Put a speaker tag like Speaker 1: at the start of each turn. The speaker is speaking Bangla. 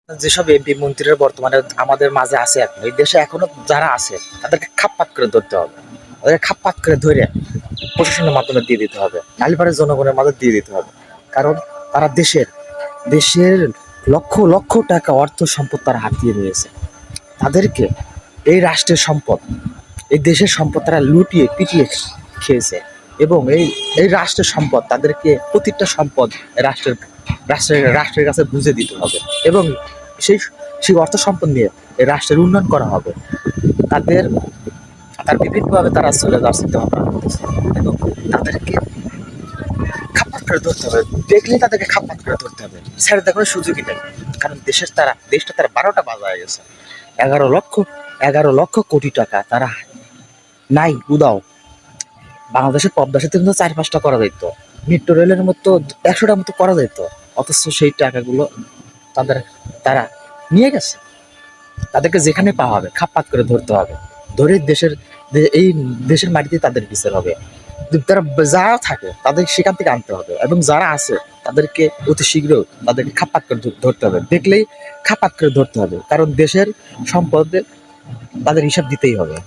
Speaker 1: যেসব এমপি মন্ত্রীরা বর্তমানে আমাদের মাঝে আছে, এখন এই দেশে এখনো যারা আছে তাদেরকে খাপ্পাত করে ধরতে হবে। তাদেরকে খাপ্পাত করে ধরে প্রশাসনের মাধ্যমে দিয়ে দিতে হবে, নালিপাড়ের জনগণের মাঝে দিয়ে দিতে হবে। কারণ তারা দেশের দেশের লক্ষ লক্ষ টাকা অর্থ সম্পদ তারা হাতিয়ে নিয়েছে। তাদেরকে এই রাষ্ট্রের সম্পদ, এই দেশের সম্পদ তারা লুটিয়ে পিটিয়ে খেয়েছে। এবং এই এই রাষ্ট্রের সম্পদ তাদেরকে প্রতিটা সম্পদ রাষ্ট্রের রাষ্ট্রের রাষ্ট্রের কাছে বুঝে দিতে হবে। এবং সেই সেই অর্থ সম্পদ নিয়ে এই রাষ্ট্রের উন্নয়ন করা হবে। তাদের তার বিভিন্নভাবে তারা চলে যাওয়ার চিন্তা ভাবনা করতেছে এবং তাদেরকে খাপাত করে ধরতে হবে। দেখলেই তাদেরকে খাপাত করে ধরতে হবে, ছেড়ে দেওয়ার কোনো সুযোগই নেই। কারণ দেশটা তারা 12টা বাজায় গেছে। 11 লক্ষ কোটি টাকা তারা নাই উদাও। বাংলাদেশের পদ্মা সেতু কিন্তু 4-5টা করা যেত, মেট্রো রেলের মতো 100টার মতো করা যেত। অথচ সেই টাকাগুলো তারা নিয়ে গেছে। তাদেরকে যেখানে পাওয়া হবে খাপাত করে ধরতে হবে, ধরে এই দেশের মাটিতে তাদের বিচার হবে। তারা যারা থাকে তাদের সেখান থেকে আনতে হবে এবং যারা আছে তাদেরকে অতি শীঘ্র তাদেরকে খাপাত করে ধরতে হবে। দেখলেই খাপাত করে ধরতে হবে, কারণ দেশের সম্পদে তাদের হিসাব দিতেই হবে।